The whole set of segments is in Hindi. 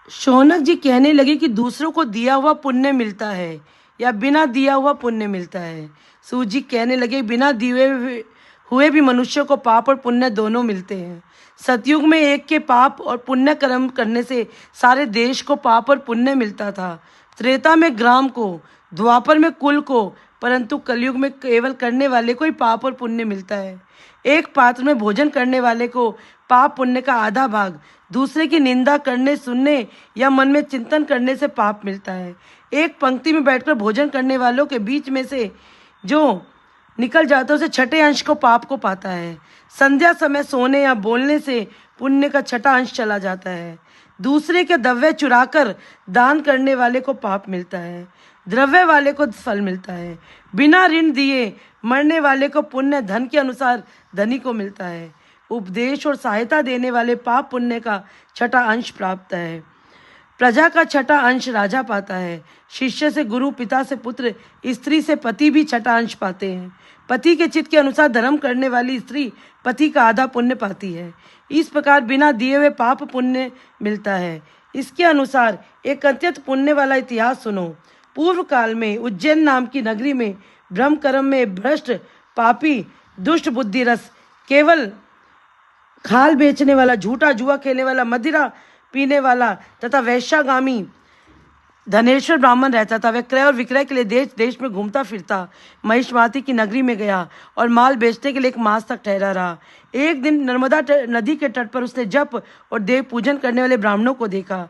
शौनक जी कहने लगे कि दूसरों को दिया हुआ पुण्य मिलता है या बिना दिया हुआ पुण्य मिलता है। सूत जी कहने लगे बिना दिए हुए भी मनुष्य को पाप और पुण्य दोनों मिलते हैं। सतयुग में एक के पाप और पुण्य कर्म करने से सारे देश को पाप और पुण्य मिलता था। त्रेता में ग्राम को, द्वापर में कुल को, परंतु कलयुग में केवल करने वाले को ही पाप और पुण्य मिलता है। एक पात्र में भोजन करने वाले को पाप पुण्य का आधा भाग, दूसरे की निंदा करने, सुनने या मन में चिंतन करने से पाप मिलता है। एक पंक्ति में बैठकर भोजन करने वालों के बीच में से जो निकल जाता है उसे छठे अंश को पाप को पाता है। संध्या समय सोने या बोलने से पुण्य का छठा अंश चला जाता है। दूसरे के द्रव्य चुराकर दान करने वाले को पाप मिलता है, द्रव्य वाले को फल मिलता है। बिना ऋण दिए मरने वाले को पुण्य धन के अनुसार धनी को मिलता है। उपदेश और सहायता देने वाले पाप पुण्य का छठा अंश प्राप्त है। प्रजा का छठा अंश राजा पाता है। शिष्य से गुरु, पिता से पुत्र, स्त्री से पति भी छठा अंश पाते हैं। पति के चित्त के अनुसार धर्म करने वाली स्त्री पति का आधा पुण्य पाती है। इस प्रकार बिना दिए हुए पाप पुण्य मिलता है। इसके अनुसार एक अत्यंत पुण्य वाला इतिहास सुनो। पूर्व काल में उज्जैन नाम की नगरी में ब्रह्म कर्म में भ्रष्ट, पापी, दुष्ट बुद्धि रस, केवल खाल बेचने वाला, झूठा जुआ खेलने वाला, मदिरा पीने वाला तथा वैश्यागामी धनेश्वर ब्राह्मण रहता था। वह क्रय और विक्रय के लिए देश देश में घूमता फिरता महिष्माती की नगरी में गया और माल बेचने के लिए 1 मास तक ठहरा रहा। एक दिन नर्मदा नदी के तट पर उसने जप और देव पूजन करने वाले ब्राह्मणों को देखा।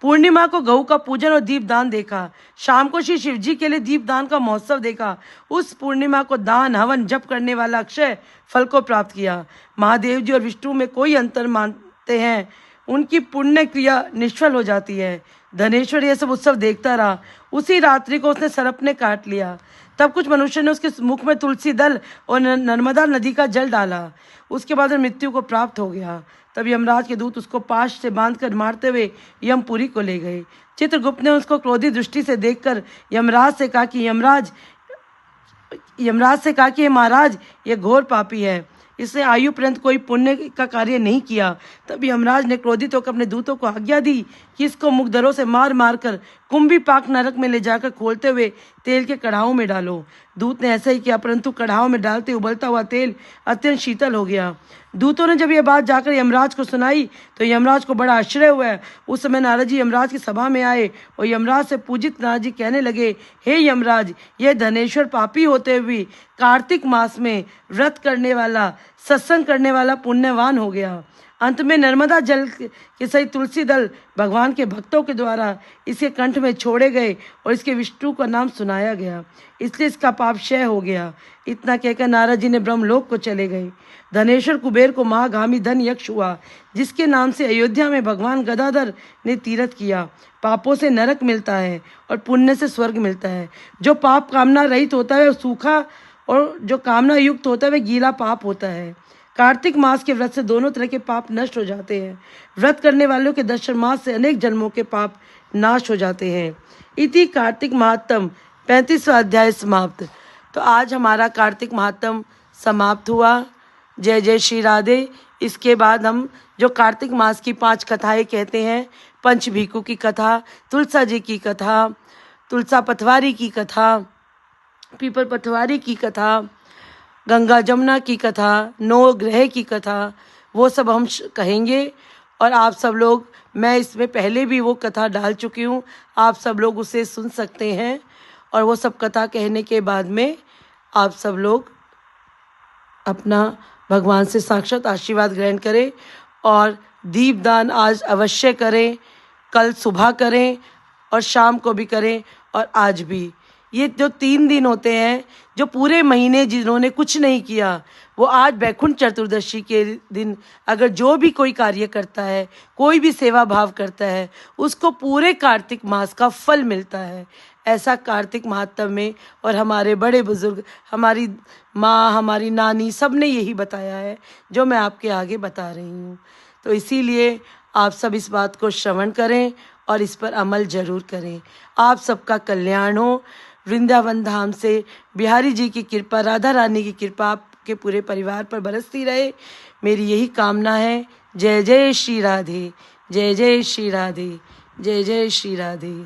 पूर्णिमा को गऊ का पूजन और दीपदान देखा। शाम को श्री शिवजी के लिए दीपदान का महोत्सव देखा। उस पूर्णिमा को दान, हवन, जप करने वाला अक्षय फल को प्राप्त किया। महादेव जी और विष्णु में कोई अंतर मानते हैं, उनकी पुण्य क्रिया निष्फल हो जाती है। धनेश्वर यह सब उत्सव देखता रहा। उसी रात्रि को उसने सर्प ने काट लिया। तब कुछ मनुष्य ने उसके मुख में तुलसी दल और नर्मदा नदी का जल डाला। उसके बाद मृत्यु को प्राप्त हो गया। तब यमराज के दूत उसको पाश से बांधकर मारते हुए यमपुरी को ले गए। चित्रगुप्त ने उसको क्रोधित दृष्टि से देखकर यमराज से कहा कि महाराज यह घोर पापी है, इसने आयु पर्यंत कोई पुण्य का कार्य नहीं किया। तब यमराज ने क्रोधित होकर अपने दूतों को आज्ञा दी कि इसको मुखदरों से मार मार कर कुंभी पाक नरक में ले जाकर खोलते हुए तेल के कढ़ाओं में डालो। दूत ने ऐसा ही किया, परंतु कढ़ाओं में डालते उबलता हुआ तेल अत्यंत शीतल हो गया। दूतों ने जब यह बात जाकर यमराज को सुनाई तो यमराज को बड़ा आश्चर्य हुआ। उस समय नारद जी यमराज की सभा में आए और यमराज से पूजित नारद जी कहने लगे, हे यमराज, यह धनेश्वर पापी होते हुए कार्तिक मास में व्रत करने वाला, सत्संग करने वाला पुण्यवान हो गया। अंत में नर्मदा जल के सहित तुलसी दल भगवान के भक्तों के द्वारा इसके कंठ में छोड़े गए और इसके विष्णु का नाम सुनाया गया, इसलिए इसका पाप क्षय हो गया। इतना कहकर नारद जी ने ब्रह्मलोक को चले गए। धनेश्वर कुबेर को महागामी धन यक्ष हुआ, जिसके नाम से अयोध्या में भगवान गदाधर ने तीर्थ किया। पापों से नरक मिलता है और पुण्य से स्वर्ग मिलता है। जो पाप कामना रहित होता है वह सूखा, और जो कामना युक्त होता है वह गीला पाप होता है। कार्तिक मास के व्रत से दोनों तरह के पाप नष्ट हो जाते हैं। व्रत करने वालों के दर्शन मास से अनेक जन्मों के पाप नाश हो जाते हैं। इति कार्तिक महात्म 35वां अध्याय समाप्त। तो आज हमारा कार्तिक महात्म समाप्त हुआ। जय जय श्री राधे। इसके बाद हम जो कार्तिक मास की 5 कथाएं कहते हैं, पंचभीकु की कथा, तुलसा जी की कथा, तुलसा पथवारी की कथा, पीपल पथवारी की कथा, गंगा जमुना की कथा, 9 ग्रह की कथा, वो सब हम कहेंगे। और आप सब लोग, मैं इसमें पहले भी वो कथा डाल चुकी हूँ, आप सब लोग उसे सुन सकते हैं। और वो सब कथा कहने के बाद में आप सब लोग अपना भगवान से साक्षात आशीर्वाद ग्रहण करें और दीपदान आज अवश्य करें, कल सुबह करें और शाम को भी करें और आज भी। ये जो 3 दिन होते हैं, जो पूरे महीने जिन्होंने कुछ नहीं किया, वो आज बैकुंठ चतुर्दशी के दिन अगर जो भी कोई कार्य करता है, कोई भी सेवा भाव करता है, उसको पूरे कार्तिक मास का फल मिलता है। ऐसा कार्तिक महात्म में, और हमारे बड़े बुजुर्ग, हमारी माँ, हमारी नानी, सब ने यही बताया है जो मैं आपके आगे बता रही हूँ। तो इसीलिए आप सब इस बात को श्रवण करें और इस पर अमल जरूर करें। आप सबका कल्याण हो। वृंदावन धाम से बिहारी जी की कृपा, राधा रानी की कृपा आपके पूरे परिवार पर बरसती रहे, मेरी यही कामना है। जय जय श्री राधे, जय जय श्री राधे। जय जय श्री राधे।